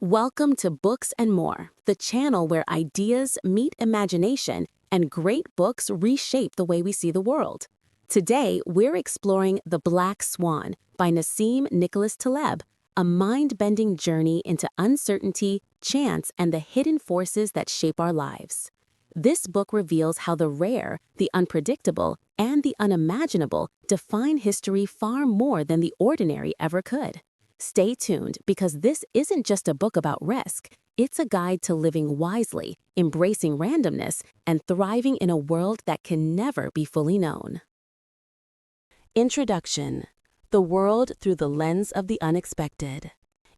Welcome to Books and More, the channel where ideas meet imagination and great books reshape the way we see the world. Today, we're exploring The Black Swan by Nassim Nicholas Taleb, a mind-bending journey into uncertainty, chance, and the hidden forces that shape our lives. This book reveals how the rare, the unpredictable, and the unimaginable define history far more than the ordinary ever could. Stay tuned because this isn't just a book about risk, it's a guide to living wisely, embracing randomness, and thriving in a world that can never be fully known. Introduction: The world through the lens of the unexpected.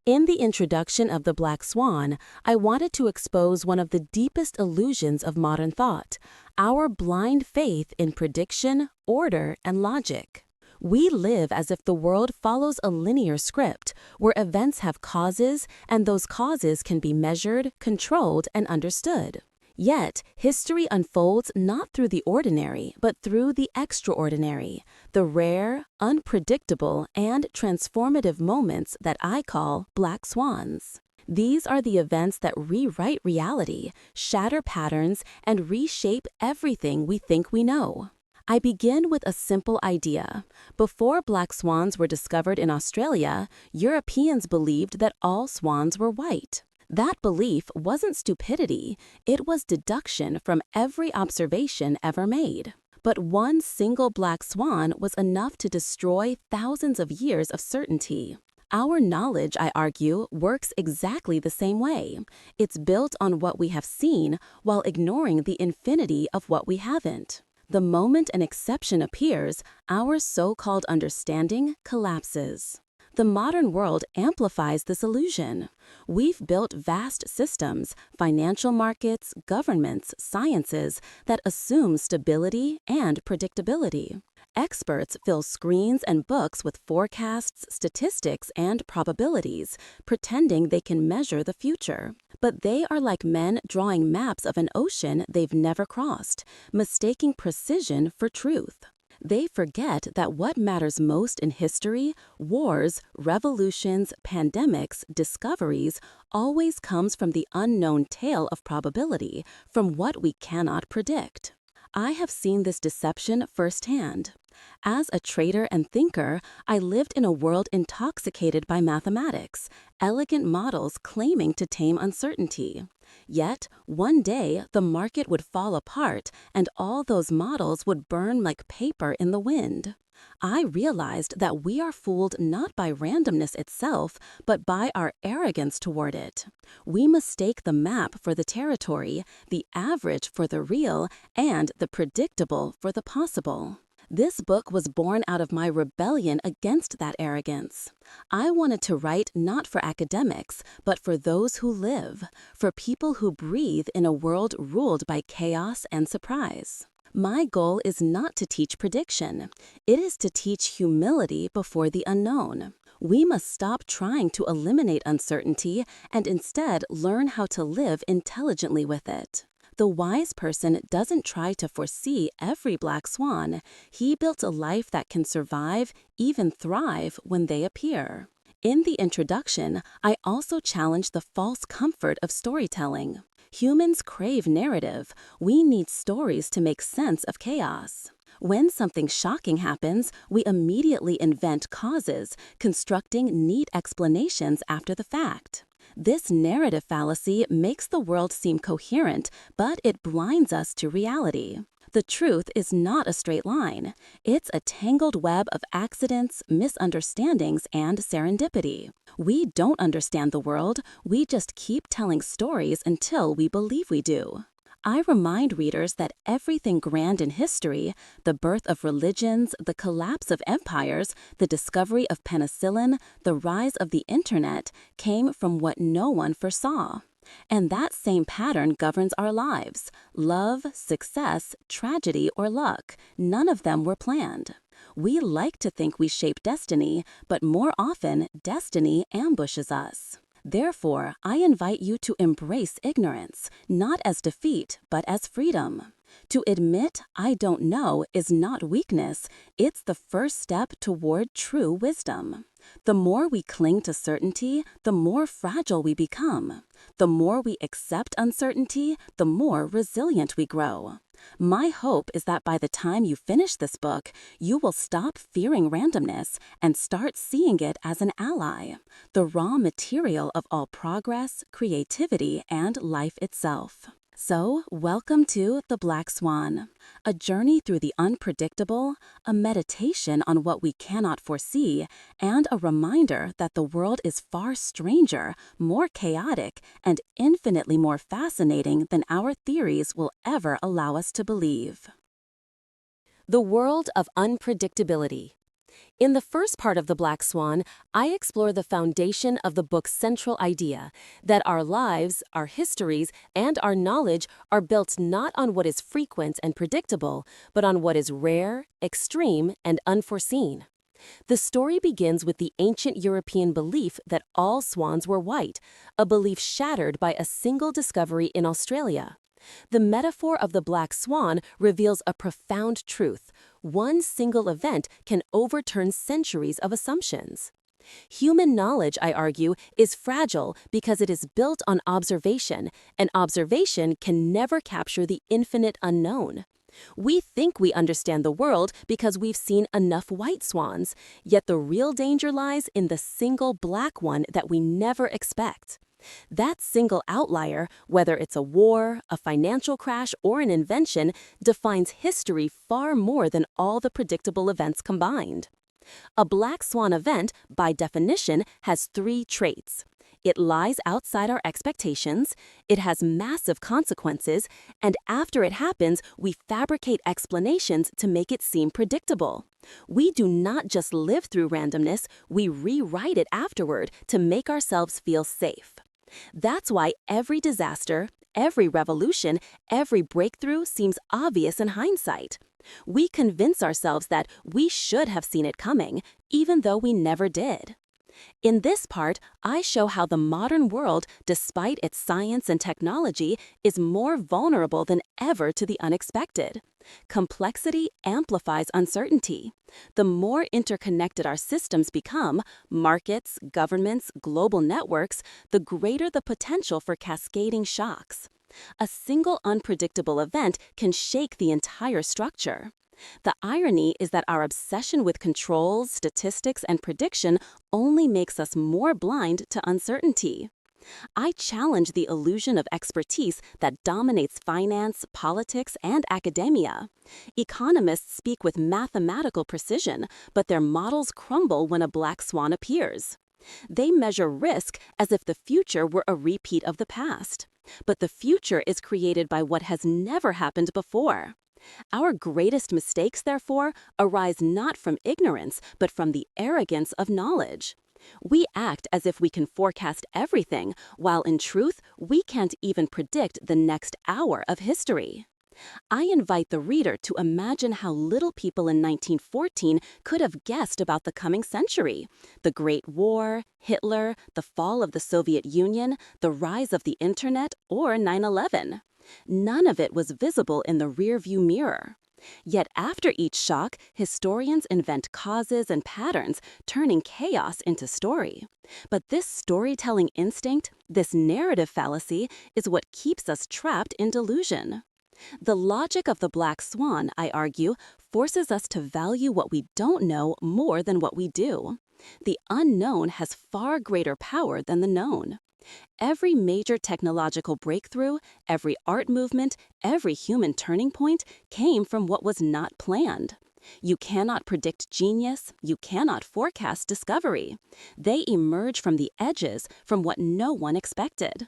In the introduction of The Black Swan, I wanted to expose one of the deepest illusions of modern thought, our blind faith in prediction, order, and logic. We live as if the world follows a linear script, where events have causes, and those causes can be measured, controlled, and understood. Yet, history unfolds not through the ordinary, but through the extraordinary, the rare, unpredictable, and transformative moments that I call black swans. These are the events that rewrite reality, shatter patterns, and reshape everything we think we know. I begin with a simple idea. Before black swans were discovered in Australia, Europeans believed that all swans were white. That belief wasn't stupidity, it was deduction from every observation ever made. But one single black swan was enough to destroy thousands of years of certainty. Our knowledge, I argue, works exactly the same way. It's built on what we have seen while ignoring the infinity of what we haven't. The moment an exception appears, our so-called understanding collapses. The modern world amplifies this illusion. We've built vast systems, financial markets, governments, sciences that assume stability and predictability. Experts fill screens and books with forecasts, statistics, and probabilities, pretending they can measure the future. But they are like men drawing maps of an ocean they've never crossed, mistaking precision for truth. They forget that what matters most in history, wars, revolutions, pandemics, discoveries, always comes from the unknown tale of probability, from what we cannot predict. I have seen this deception firsthand. As a trader and thinker, I lived in a world intoxicated by mathematics, elegant models claiming to tame uncertainty. Yet, one day, the market would fall apart and all those models would burn like paper in the wind. I realized that we are fooled not by randomness itself, but by our arrogance toward it. We mistake the map for the territory, the average for the real, and the predictable for the possible. This book was born out of my rebellion against that arrogance. I wanted to write not for academics, but for those who live, for people who breathe in a world ruled by chaos and surprise. My goal is not to teach prediction. It is to teach humility before the unknown. We must stop trying to eliminate uncertainty and instead learn how to live intelligently with it. The wise person doesn't try to foresee every black swan. He built a life that can survive, even thrive, when they appear. In the introduction, I also challenge the false comfort of storytelling. Humans crave narrative. We need stories to make sense of chaos. When something shocking happens, we immediately invent causes, constructing neat explanations after the fact. This narrative fallacy makes the world seem coherent, but it blinds us to reality. The truth is not a straight line. It's a tangled web of accidents, misunderstandings, and serendipity. We don't understand the world, we just keep telling stories until we believe we do. I remind readers that everything grand in history, the birth of religions, the collapse of empires, the discovery of penicillin, the rise of the internet, came from what no one foresaw. And that same pattern governs our lives. Love, success, tragedy, or luck, none of them were planned. We like to think we shape destiny, but more often, destiny ambushes us. Therefore, I invite you to embrace ignorance, not as defeat, but as freedom. To admit I don't know is not weakness, it's the first step toward true wisdom. The more we cling to certainty, the more fragile we become. The more we accept uncertainty, the more resilient we grow. My hope is that by the time you finish this book, you will stop fearing randomness and start seeing it as an ally, the raw material of all progress, creativity, and life itself. So, welcome to The Black Swan, a journey through the unpredictable, a meditation on what we cannot foresee, and a reminder that the world is far stranger, more chaotic, and infinitely more fascinating than our theories will ever allow us to believe. The world of unpredictability. In the first part of The Black Swan, I explore the foundation of the book's central idea, that our lives, our histories, and our knowledge are built not on what is frequent and predictable, but on what is rare, extreme, and unforeseen. The story begins with the ancient European belief that all swans were white, a belief shattered by a single discovery in Australia. The metaphor of the black swan reveals a profound truth. One single event can overturn centuries of assumptions. Human knowledge, I argue, is fragile because it is built on observation, and observation can never capture the infinite unknown. We think we understand the world because we've seen enough white swans, yet the real danger lies in the single black one that we never expect. That single outlier, whether it's a war, a financial crash, or an invention, defines history far more than all the predictable events combined. A black swan event, by definition, has three traits. It lies outside our expectations, it has massive consequences, and after it happens, we fabricate explanations to make it seem predictable. We do not just live through randomness, we rewrite it afterward to make ourselves feel safe. That's why every disaster, every revolution, every breakthrough seems obvious in hindsight. We convince ourselves that we should have seen it coming, even though we never did. In this part, I show how the modern world, despite its science and technology, is more vulnerable than ever to the unexpected. Complexity amplifies uncertainty. The more interconnected our systems become, markets, governments, global networks, the greater the potential for cascading shocks. A single unpredictable event can shake the entire structure. The irony is that our obsession with controls, statistics, and prediction only makes us more blind to uncertainty. I challenge the illusion of expertise that dominates finance, politics, and academia. Economists speak with mathematical precision, but their models crumble when a black swan appears. They measure risk as if the future were a repeat of the past. But the future is created by what has never happened before. Our greatest mistakes, therefore, arise not from ignorance, but from the arrogance of knowledge. We act as if we can forecast everything, while in truth, we can't even predict the next hour of history. I invite the reader to imagine how little people in 1914 could have guessed about the coming century. The Great War, Hitler, the fall of the Soviet Union, the rise of the internet, or 9/11. None of it was visible in the rearview mirror. Yet after each shock, historians invent causes and patterns, turning chaos into story. But this storytelling instinct, this narrative fallacy, is what keeps us trapped in delusion. The logic of the black swan, I argue, forces us to value what we don't know more than what we do. The unknown has far greater power than the known. Every major technological breakthrough, every art movement, every human turning point came from what was not planned. You cannot predict genius, you cannot forecast discovery. They emerge from the edges, from what no one expected.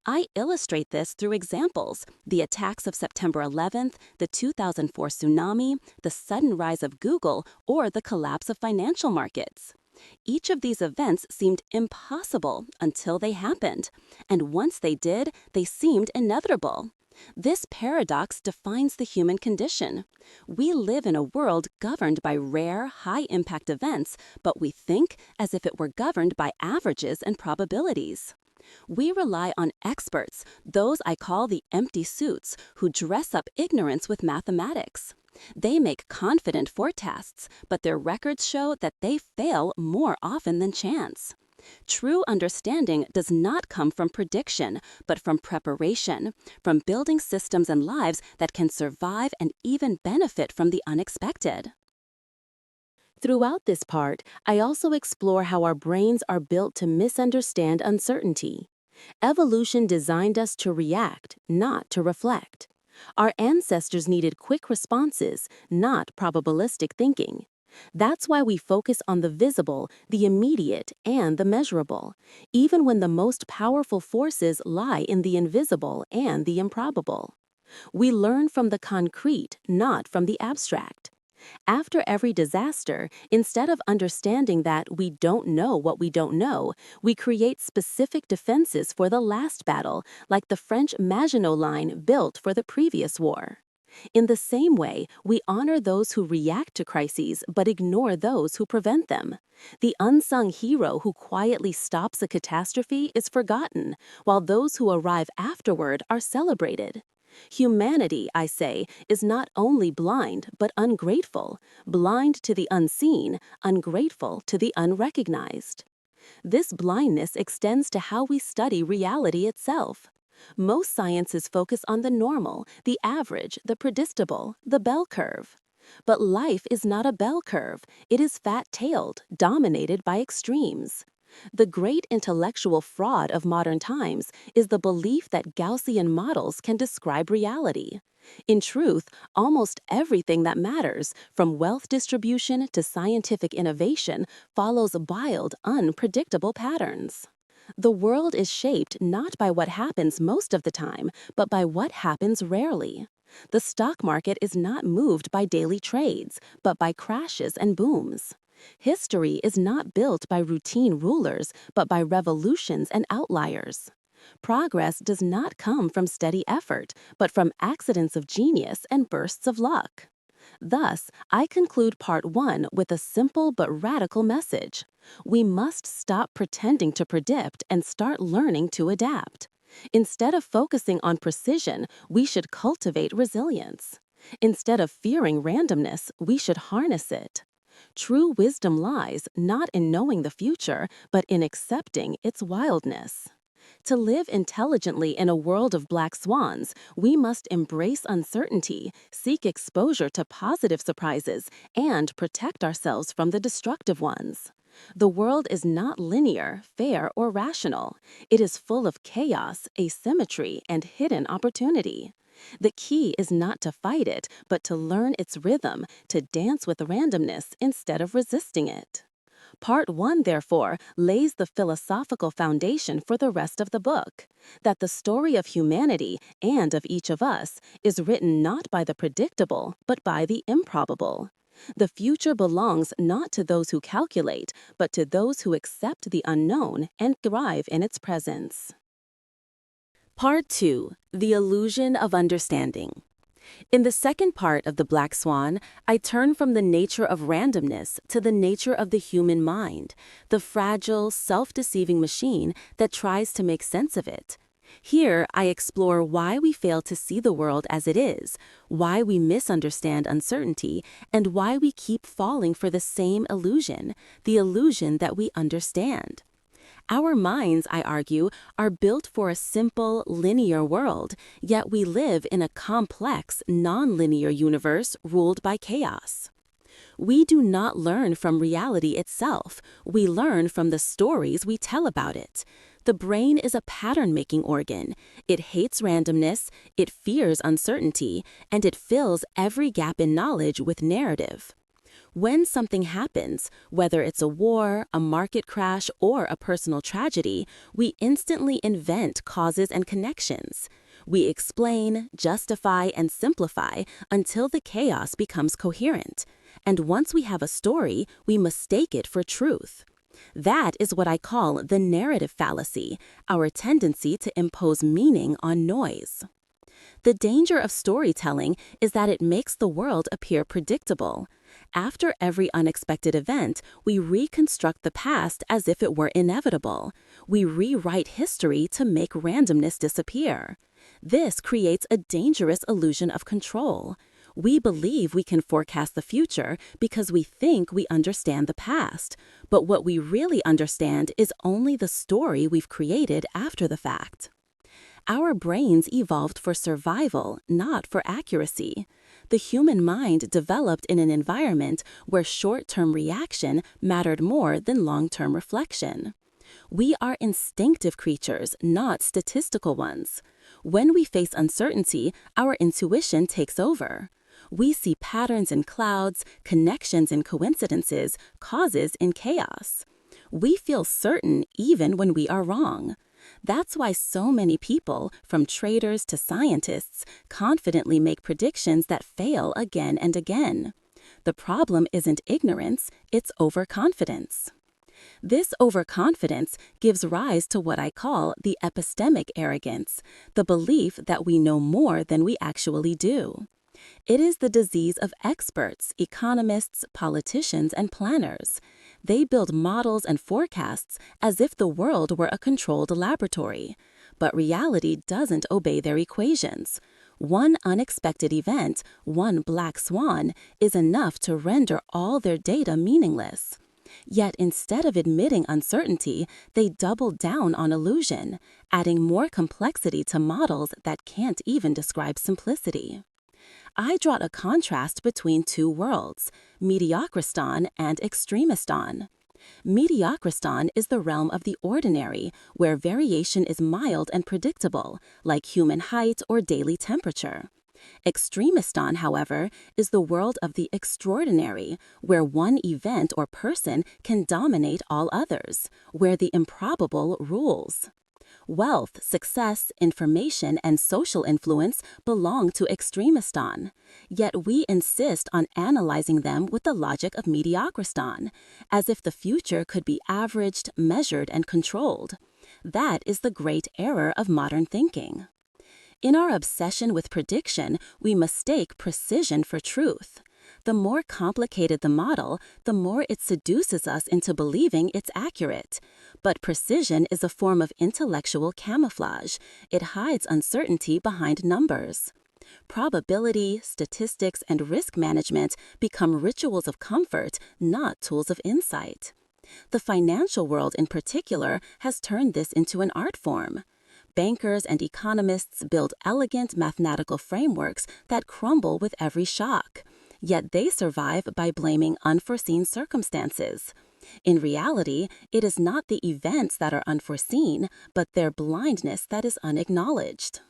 I illustrate this through examples: the attacks of September 11th, the 2004 tsunami, the sudden rise of Google, or the collapse of financial markets. Each of these events seemed impossible until they happened, and once they did, they seemed inevitable. This paradox defines the human condition. We live in a world governed by rare, high-impact events, but we think as if it were governed by averages and probabilities. We rely on experts, those I call the empty suits, who dress up ignorance with mathematics. They make confident forecasts, but their records show that they fail more often than chance. True understanding does not come from prediction, but from preparation, from building systems and lives that can survive and even benefit from the unexpected. Throughout this part, I also explore how our brains are built to misunderstand uncertainty. Evolution designed us to react, not to reflect. Our ancestors needed quick responses, not probabilistic thinking. That's why we focus on the visible, the immediate, and the measurable, even when the most powerful forces lie in the invisible and the improbable. We learn from the concrete, not from the abstract. After every disaster, instead of understanding that we don't know what we don't know, we create specific defenses for the last battle, like the French Maginot Line built for the previous war. In the same way, we honor those who react to crises but ignore those who prevent them. The unsung hero who quietly stops a catastrophe is forgotten, while those who arrive afterward are celebrated. Humanity, I say, is not only blind, but ungrateful, blind to the unseen, ungrateful to the unrecognized. This blindness extends to how we study reality itself. Most sciences focus on the normal, the average, the predictable, the bell curve. But life is not a bell curve. It is fat-tailed, dominated by extremes. The great intellectual fraud of modern times is the belief that Gaussian models can describe reality. In truth, almost everything that matters, from wealth distribution to scientific innovation, follows wild, unpredictable patterns. The world is shaped not by what happens most of the time, but by what happens rarely. The stock market is not moved by daily trades, but by crashes and booms. History is not built by routine rulers, but by revolutions and outliers. Progress does not come from steady effort, but from accidents of genius and bursts of luck. Thus, I conclude part 1 with a simple but radical message. We must stop pretending to predict and start learning to adapt. Instead of focusing on precision, we should cultivate resilience. Instead of fearing randomness, we should harness it. True wisdom lies not in knowing the future, but in accepting its wildness. To live intelligently in a world of black swans, we must embrace uncertainty, seek exposure to positive surprises, and protect ourselves from the destructive ones. The world is not linear, fair, or rational. It is full of chaos, asymmetry, and hidden opportunity. The key is not to fight it, but to learn its rhythm, to dance with randomness instead of resisting it. Part 1, therefore, lays the philosophical foundation for the rest of the book, that the story of humanity and of each of us is written not by the predictable, but by the improbable. The future belongs not to those who calculate, but to those who accept the unknown and thrive in its presence. Part 2, The Illusion of Understanding. In the second part of The Black Swan, I turn from the nature of randomness to the nature of the human mind, the fragile, self-deceiving machine that tries to make sense of it. Here, I explore why we fail to see the world as it is, why we misunderstand uncertainty, and why we keep falling for the same illusion, the illusion that we understand. Our minds, I argue, are built for a simple, linear world, yet we live in a complex, non-linear universe ruled by chaos. We do not learn from reality itself. We learn from the stories we tell about it. The brain is a pattern-making organ. It hates randomness, it fears uncertainty, and it fills every gap in knowledge with narrative. When something happens, whether it's a war, a market crash, or a personal tragedy, we instantly invent causes and connections. We explain, justify, and simplify until the chaos becomes coherent. And once we have a story, we mistake it for truth. That is what I call the narrative fallacy, our tendency to impose meaning on noise. The danger of storytelling is that it makes the world appear predictable. After every unexpected event, we reconstruct the past as if it were inevitable. We rewrite history to make randomness disappear. This creates a dangerous illusion of control. We believe we can forecast the future because we think we understand the past, but what we really understand is only the story we've created after the fact. Our brains evolved for survival, not for accuracy. The human mind developed in an environment where short-term reaction mattered more than long-term reflection. We are instinctive creatures, not statistical ones. When we face uncertainty, our intuition takes over. We see patterns in clouds, connections in coincidences, causes in chaos. We feel certain even when we are wrong. That's why so many people, from traders to scientists, confidently make predictions that fail again and again. The problem isn't ignorance, it's overconfidence. This overconfidence gives rise to what I call the epistemic arrogance, the belief that we know more than we actually do. It is the disease of experts, economists, politicians, and planners. They build models and forecasts as if the world were a controlled laboratory. But reality doesn't obey their equations. One unexpected event, one black swan, is enough to render all their data meaningless. Yet instead of admitting uncertainty, they double down on illusion, adding more complexity to models that can't even describe simplicity. I draw a contrast between two worlds, mediocristan and extremistan. Mediocristan is the realm of the ordinary, where variation is mild and predictable, like human height or daily temperature. Extremistan, however, is the world of the extraordinary, where one event or person can dominate all others, where the improbable rules. Wealth, success, information, and social influence belong to extremistan, yet we insist on analyzing them with the logic of mediocristan, as if the future could be averaged, measured, and controlled. That is the great error of modern thinking. In our obsession with prediction, we mistake precision for truth. The more complicated the model, the more it seduces us into believing it's accurate. But precision is a form of intellectual camouflage. It hides uncertainty behind numbers. Probability, statistics, and risk management become rituals of comfort, not tools of insight. The financial world in particular has turned this into an art form. Bankers and economists build elegant mathematical frameworks that crumble with every shock. Yet they survive by blaming unforeseen circumstances. In reality, it is not the events that are unforeseen, but their blindness that is unacknowledged.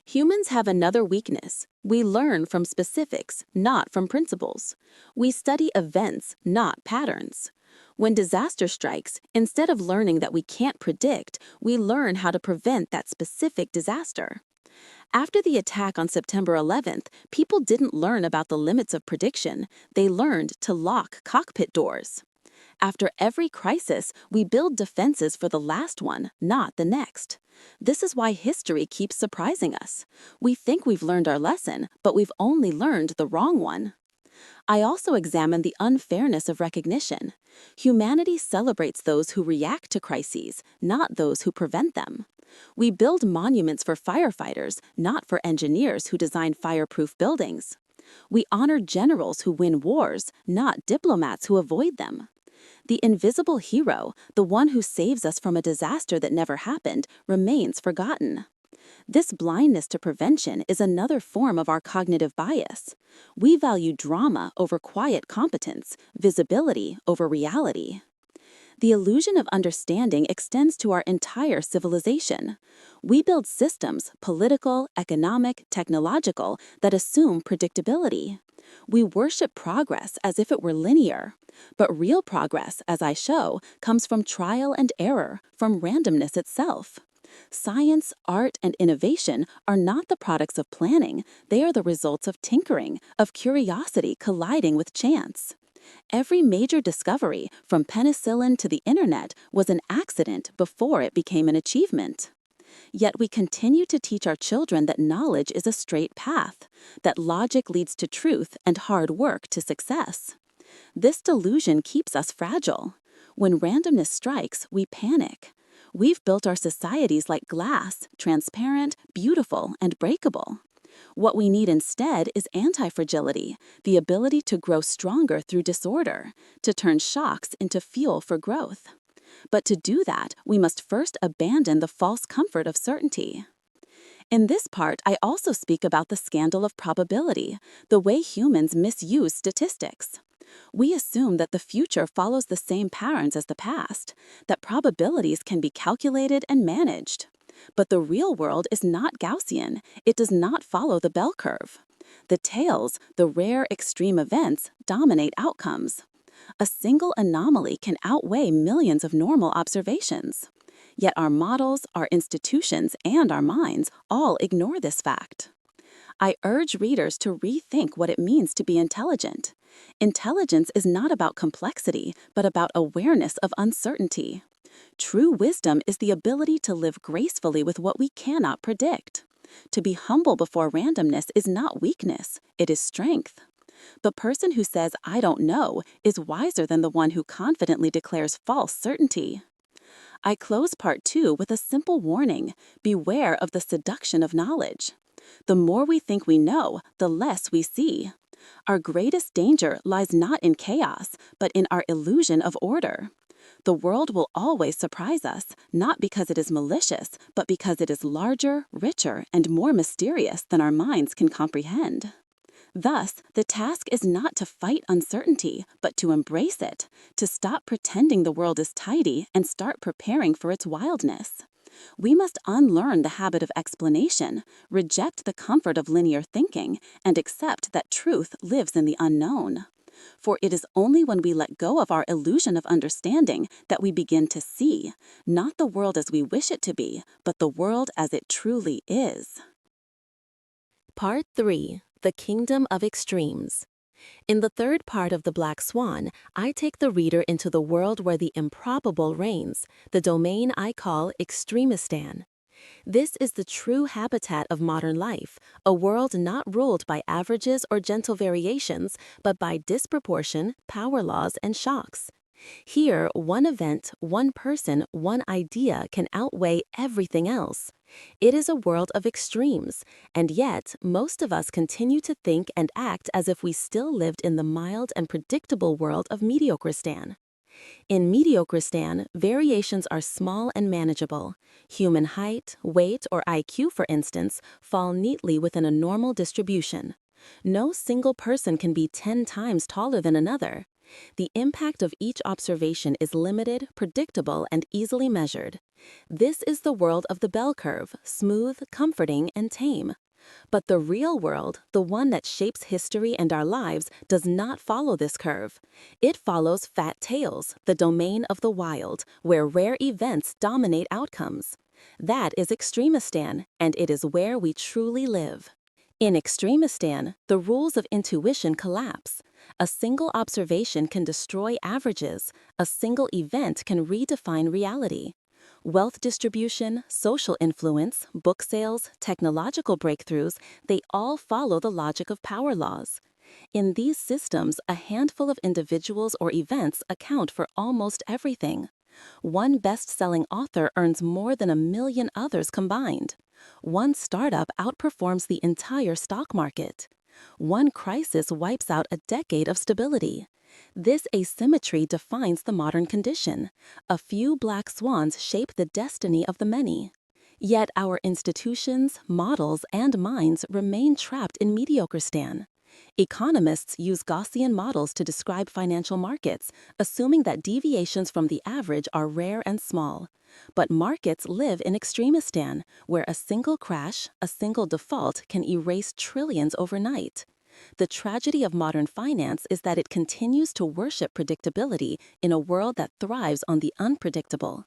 Humans have another weakness. We learn from specifics, not from principles. We study events, not patterns. When disaster strikes, instead of learning that we can't predict, we learn how to prevent that specific disaster. After the attack on September 11th, people didn't learn about the limits of prediction. They learned to lock cockpit doors. After every crisis, we build defenses for the last one, not the next. This is why history keeps surprising us. We think we've learned our lesson, but we've only learned the wrong one. I also examine the unfairness of recognition. Humanity celebrates those who react to crises, not those who prevent them. We build monuments for firefighters, not for engineers who design fireproof buildings. We honor generals who win wars, not diplomats who avoid them. The invisible hero, the one who saves us from a disaster that never happened, remains forgotten. This blindness to prevention is another form of our cognitive bias. We value drama over quiet competence, visibility over reality. The illusion of understanding extends to our entire civilization. We build systems, political, economic, technological, that assume predictability. We worship progress as if it were linear. But real progress, as I show, comes from trial and error, from randomness itself. Science, art, and innovation are not the products of planning. They are the results of tinkering, of curiosity colliding with chance. Every major discovery, from penicillin to the internet, was an accident before it became an achievement. Yet we continue to teach our children that knowledge is a straight path, that logic leads to truth and hard work to success. This delusion keeps us fragile. When randomness strikes, we panic. We've built our societies like glass, transparent, beautiful, and breakable. What we need instead is anti-fragility, the ability to grow stronger through disorder, to turn shocks into fuel for growth. But to do that, we must first abandon the false comfort of certainty. In this part, I also speak about the scandal of probability, the way humans misuse statistics. We assume that the future follows the same patterns as the past, that probabilities can be calculated and managed. But the real world is not Gaussian. It does not follow the bell curve. The tails, the rare extreme events, dominate outcomes. A single anomaly can outweigh millions of normal observations. Yet our models, our institutions, and our minds all ignore this fact. I urge readers to rethink what it means to be intelligent. Intelligence is not about complexity, but about awareness of uncertainty. True wisdom is the ability to live gracefully with what we cannot predict. To be humble before randomness is not weakness, it is strength. The person who says, "I don't know," is wiser than the one who confidently declares false certainty. I close part 2 with a simple warning: beware of the seduction of knowledge. The more we think we know, the less we see. Our greatest danger lies not in chaos, but in our illusion of order. The world will always surprise us, not because it is malicious, but because it is larger, richer, and more mysterious than our minds can comprehend. Thus, the task is not to fight uncertainty, but to embrace it, to stop pretending the world is tidy and start preparing for its wildness. We must unlearn the habit of explanation, reject the comfort of linear thinking, and accept that truth lives in the unknown. For it is only when we let go of our illusion of understanding that we begin to see, not the world as we wish it to be, but the world as it truly is. Part 3. The Kingdom of Extremes. In the third part of The Black Swan, I take the reader into the world where the improbable reigns, the domain I call Extremistan. This is the true habitat of modern life, a world not ruled by averages or gentle variations, but by disproportion, power laws, and shocks. Here, one event, one person, one idea can outweigh everything else. It is a world of extremes, and yet most of us continue to think and act as if we still lived in the mild and predictable world of Mediocristan. In Mediocristan, variations are small and manageable. Human height, weight, or IQ, for instance, fall neatly within a normal distribution. No single person can be 10 times taller than another. The impact of each observation is limited, predictable, and easily measured. This is the world of the bell curve, smooth, comforting, and tame. But the real world, the one that shapes history and our lives, does not follow this curve. It follows fat tails, the domain of the wild, where rare events dominate outcomes. That is Extremistan, and it is where we truly live. In Extremistan, the rules of intuition collapse. A single observation can destroy averages. A single event can redefine reality. Wealth distribution, social influence, book sales, technological breakthroughs, they all follow the logic of power laws. In these systems, a handful of individuals or events account for almost everything. One best-selling author earns more than 1 million others combined. One startup outperforms the entire stock market. One crisis wipes out a decade of stability. This asymmetry defines the modern condition. A few black swans shape the destiny of the many. Yet our institutions, models, and minds remain trapped in Mediocristan. Economists use Gaussian models to describe financial markets, assuming that deviations from the average are rare and small. But markets live in Extremistan, where a single crash, a single default can erase trillions overnight. The tragedy of modern finance is that it continues to worship predictability in a world that thrives on the unpredictable.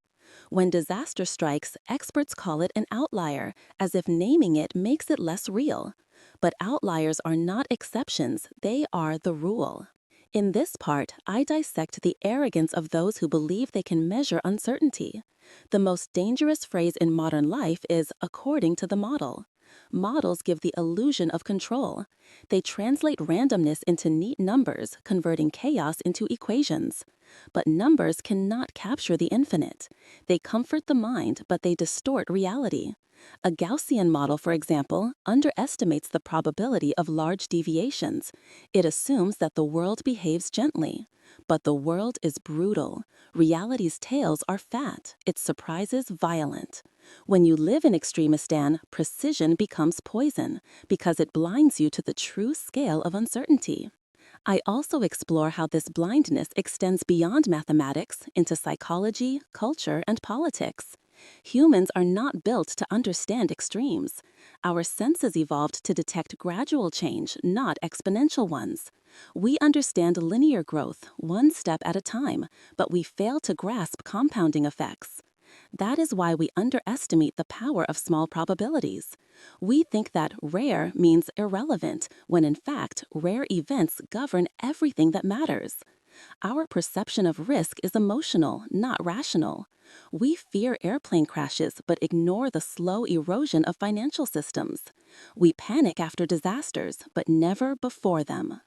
When disaster strikes, experts call it an outlier, as if naming it makes it less real. But outliers are not exceptions, they are the rule. In this part, I dissect the arrogance of those who believe they can measure uncertainty. The most dangerous phrase in modern life is according to the model. Models give the illusion of control. They translate randomness into neat numbers, converting chaos into equations. But numbers cannot capture the infinite. They comfort the mind, but they distort reality. A Gaussian model, for example, underestimates the probability of large deviations. It assumes that the world behaves gently. But the world is brutal. Reality's tails are fat, its surprises violent. When you live in Extremistan, precision becomes poison because it blinds you to the true scale of uncertainty. I also explore how this blindness extends beyond mathematics into psychology, culture, and politics. Humans are not built to understand extremes. Our senses evolved to detect gradual change, not exponential ones. We understand linear growth, one step at a time, but we fail to grasp compounding effects. That is why we underestimate the power of small probabilities. We think that rare means irrelevant, when in fact, rare events govern everything that matters. Our perception of risk is emotional, not rational. We fear airplane crashes but ignore the slow erosion of financial systems. We panic after disasters but never before them.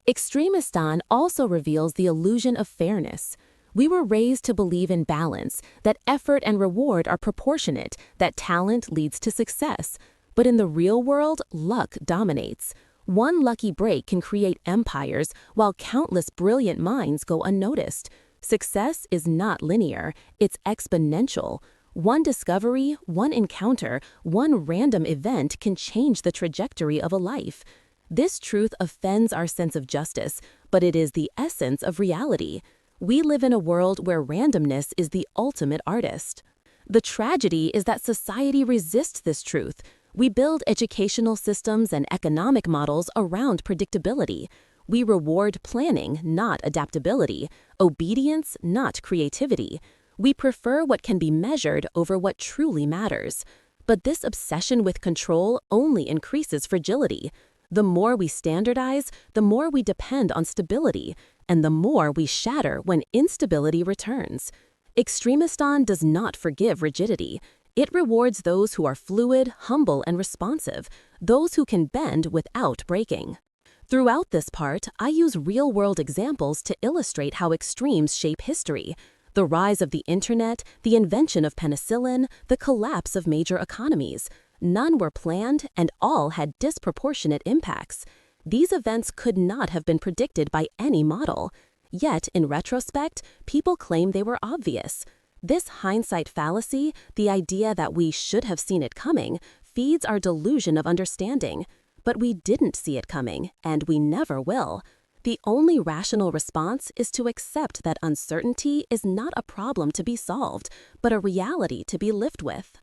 Extremistan also reveals the illusion of fairness. We were raised to believe in balance, that effort and reward are proportionate, that talent leads to success. But in the real world, luck dominates. One lucky break can create empires, while countless brilliant minds go unnoticed. Success is not linear, it's exponential. One discovery, one encounter, one random event can change the trajectory of a life. This truth offends our sense of justice, but it is the essence of reality. We live in a world where randomness is the ultimate artist. The tragedy is that society resists this truth. We build educational systems and economic models around predictability. We reward planning, not adaptability, obedience, not creativity. We prefer what can be measured over what truly matters. But this obsession with control only increases fragility. The more we standardize, the more we depend on stability, and the more we shatter when instability returns. Extremistan does not forgive rigidity. It rewards those who are fluid, humble, and responsive, those who can bend without breaking. Throughout this part, I use real-world examples to illustrate how extremes shape history. The rise of the internet, the invention of penicillin, the collapse of major economies. None were planned, and all had disproportionate impacts. These events could not have been predicted by any model. Yet, in retrospect, people claim they were obvious. This hindsight fallacy, the idea that we should have seen it coming, feeds our delusion of understanding. But we didn't see it coming, and we never will. The only rational response is to accept that uncertainty is not a problem to be solved, but a reality to be lived with.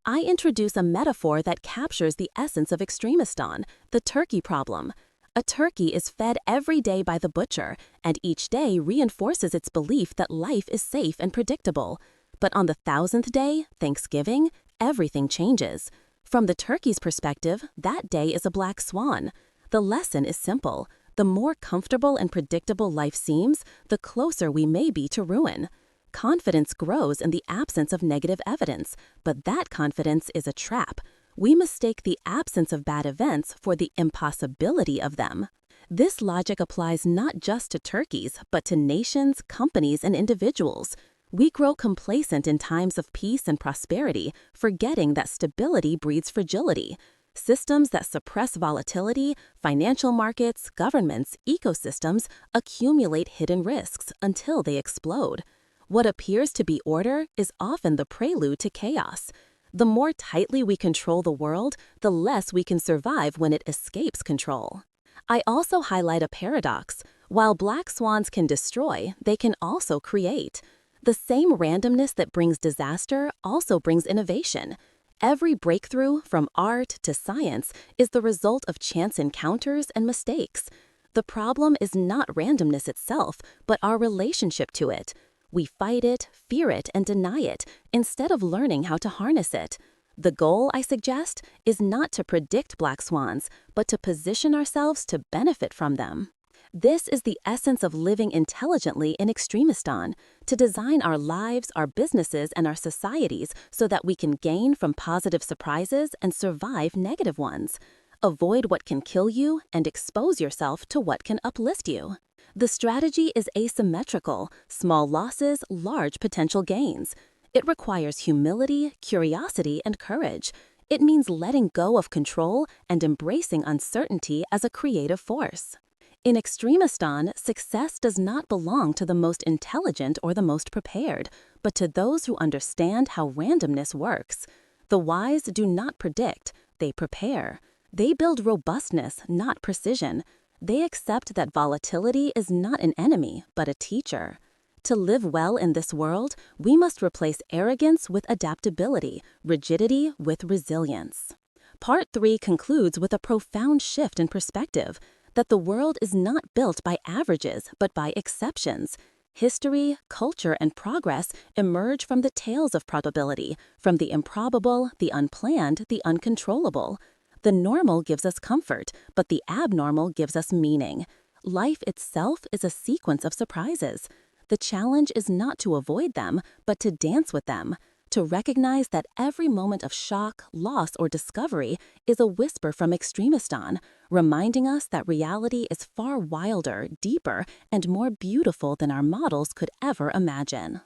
I introduce a metaphor that captures the essence of Extremistan, the turkey problem. A turkey is fed every day by the butcher, and each day reinforces its belief that life is safe and predictable. But on the 1000th day, Thanksgiving, everything changes. From the turkey's perspective, that day is a black swan. The lesson is simple. The more comfortable and predictable life seems, the closer we may be to ruin. Confidence grows in the absence of negative evidence, but that confidence is a trap. We mistake the absence of bad events for the impossibility of them. This logic applies not just to turkeys, but to nations, companies, and individuals. We grow complacent in times of peace and prosperity, forgetting that stability breeds fragility. Systems that suppress volatility, financial markets, governments, ecosystems, accumulate hidden risks until they explode. What appears to be order is often the prelude to chaos. The more tightly we control the world, the less we can survive when it escapes control. I also highlight a paradox. While black swans can destroy, they can also create. The same randomness that brings disaster also brings innovation. Every breakthrough, from art to science, is the result of chance encounters and mistakes. The problem is not randomness itself, but our relationship to it. We fight it, fear it, and deny it, instead of learning how to harness it. The goal, I suggest, is not to predict black swans, but to position ourselves to benefit from them. This is the essence of living intelligently in Extremistan, to design our lives, our businesses, and our societies so that we can gain from positive surprises and survive negative ones. Avoid what can kill you and expose yourself to what can uplift you. The strategy is asymmetrical: small losses, large potential gains. It requires humility, curiosity, and courage. It means letting go of control and embracing uncertainty as a creative force. In Extremistan, success does not belong to the most intelligent or the most prepared, but to those who understand how randomness works. The wise do not predict, they prepare. They build robustness, not precision. They accept that volatility is not an enemy, but a teacher. To live well in this world, we must replace arrogance with adaptability, rigidity with resilience. Part 3 concludes with a profound shift in perspective, that the world is not built by averages, but by exceptions. History, culture, and progress emerge from the tales of probability, from the improbable, the unplanned, the uncontrollable. The normal gives us comfort, but the abnormal gives us meaning. Life itself is a sequence of surprises. The challenge is not to avoid them, but to dance with them, to recognize that every moment of shock, loss, or discovery is a whisper from Extremistan, reminding us that reality is far wilder, deeper, and more beautiful than our models could ever imagine.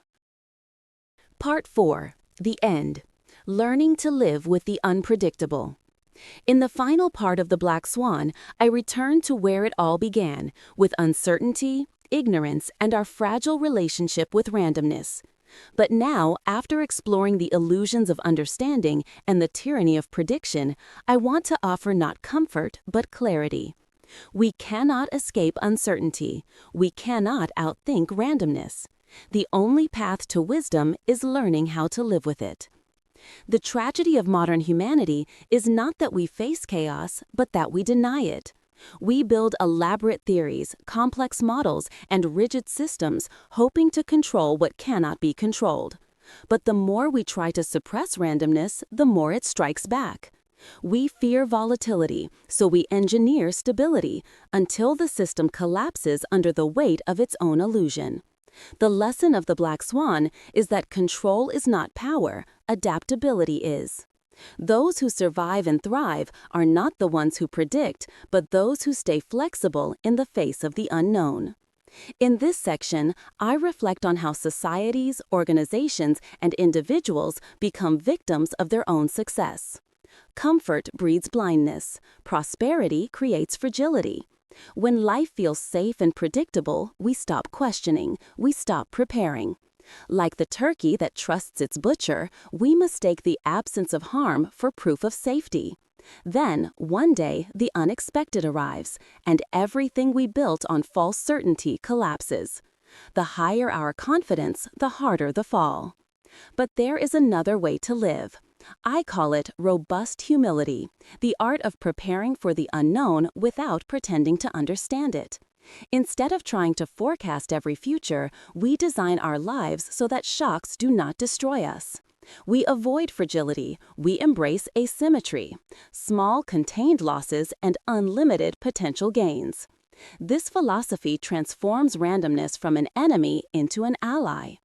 Part 4. The End. Learning to live with the unpredictable. In the final part of the Black Swan, I return to where it all began, with uncertainty, ignorance, and our fragile relationship with randomness. But now, after exploring the illusions of understanding and the tyranny of prediction, I want to offer not comfort, but clarity. We cannot escape uncertainty. We cannot outthink randomness. The only path to wisdom is learning how to live with it. The tragedy of modern humanity is not that we face chaos, but that we deny it. We build elaborate theories, complex models, and rigid systems, hoping to control what cannot be controlled. But the more we try to suppress randomness, the more it strikes back. We fear volatility, so we engineer stability, until the system collapses under the weight of its own illusion. The lesson of the Black Swan is that control is not power, adaptability is. Those who survive and thrive are not the ones who predict, but those who stay flexible in the face of the unknown. In this section, I reflect on how societies, organizations, and individuals become victims of their own success. Comfort breeds blindness. Prosperity creates fragility. When life feels safe and predictable, we stop questioning, we stop preparing. Like the turkey that trusts its butcher, we mistake the absence of harm for proof of safety. Then, one day, the unexpected arrives, and everything we built on false certainty collapses. The higher our confidence, the harder the fall. But there is another way to live. I call it robust humility, the art of preparing for the unknown without pretending to understand it. Instead of trying to forecast every future, we design our lives so that shocks do not destroy us. We avoid fragility, we embrace asymmetry, small contained losses and unlimited potential gains. This philosophy transforms randomness from an enemy into an ally.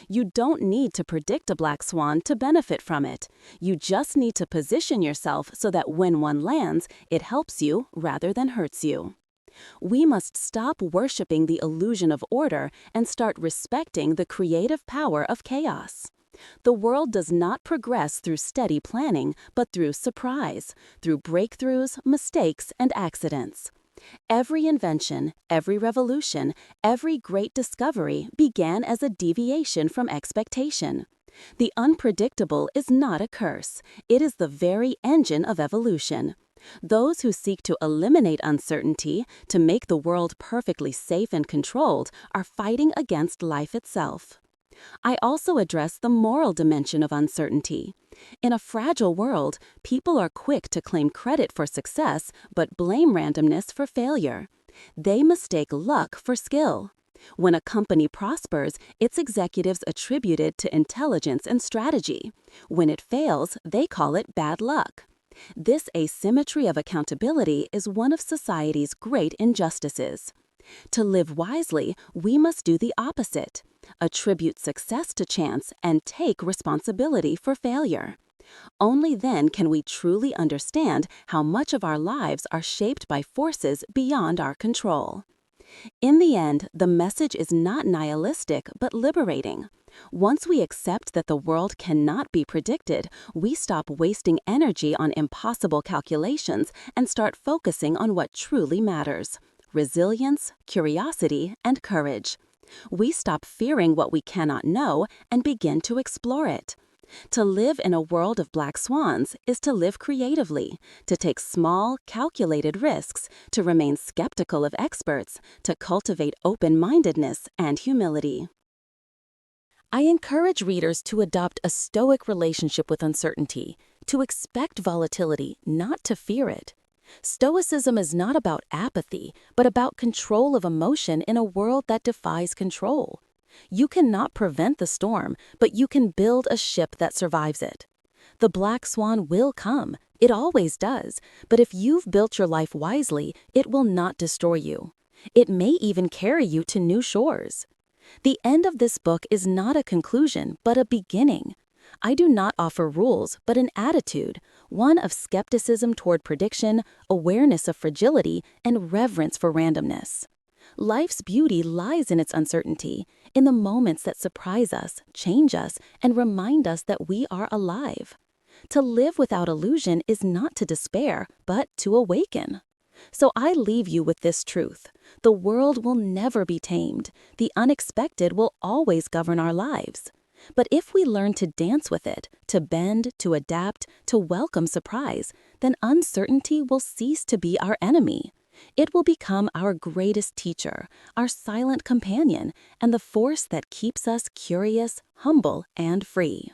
You don't need to predict a black swan to benefit from it. You just need to position yourself so that when one lands, it helps you rather than hurts you. We must stop worshiping the illusion of order and start respecting the creative power of chaos. The world does not progress through steady planning, but through surprise, through breakthroughs, mistakes, and accidents. Every invention, every revolution, every great discovery began as a deviation from expectation. The unpredictable is not a curse. It is the very engine of evolution. Those who seek to eliminate uncertainty, to make the world perfectly safe and controlled, are fighting against life itself. I also address the moral dimension of uncertainty. In a fragile world, people are quick to claim credit for success, but blame randomness for failure. They mistake luck for skill. When a company prospers, its executives attribute it to intelligence and strategy. When it fails, they call it bad luck. This asymmetry of accountability is one of society's great injustices. To live wisely, we must do the opposite, attribute success to chance and take responsibility for failure. Only then can we truly understand how much of our lives are shaped by forces beyond our control. In the end, the message is not nihilistic but liberating. Once we accept that the world cannot be predicted, we stop wasting energy on impossible calculations and start focusing on what truly matters: resilience, curiosity, and courage. We stop fearing what we cannot know and begin to explore it. To live in a world of black swans is to live creatively, to take small, calculated risks, to remain skeptical of experts, to cultivate open-mindedness and humility. I encourage readers to adopt a stoic relationship with uncertainty, to expect volatility, not to fear it. Stoicism is not about apathy, but about control of emotion in a world that defies control. You cannot prevent the storm, but you can build a ship that survives it. The black swan will come. It always does. But if you've built your life wisely, it will not destroy you. It may even carry you to new shores. The end of this book is not a conclusion, but a beginning. I do not offer rules, but an attitude, one of skepticism toward prediction, awareness of fragility, and reverence for randomness. Life's beauty lies in its uncertainty, in the moments that surprise us, change us, and remind us that we are alive. To live without illusion is not to despair, but to awaken. So I leave you with this truth: the world will never be tamed. The unexpected will always govern our lives. But if we learn to dance with it, to bend, to adapt, to welcome surprise, then uncertainty will cease to be our enemy. It will become our greatest teacher, our silent companion, and the force that keeps us curious, humble, and free.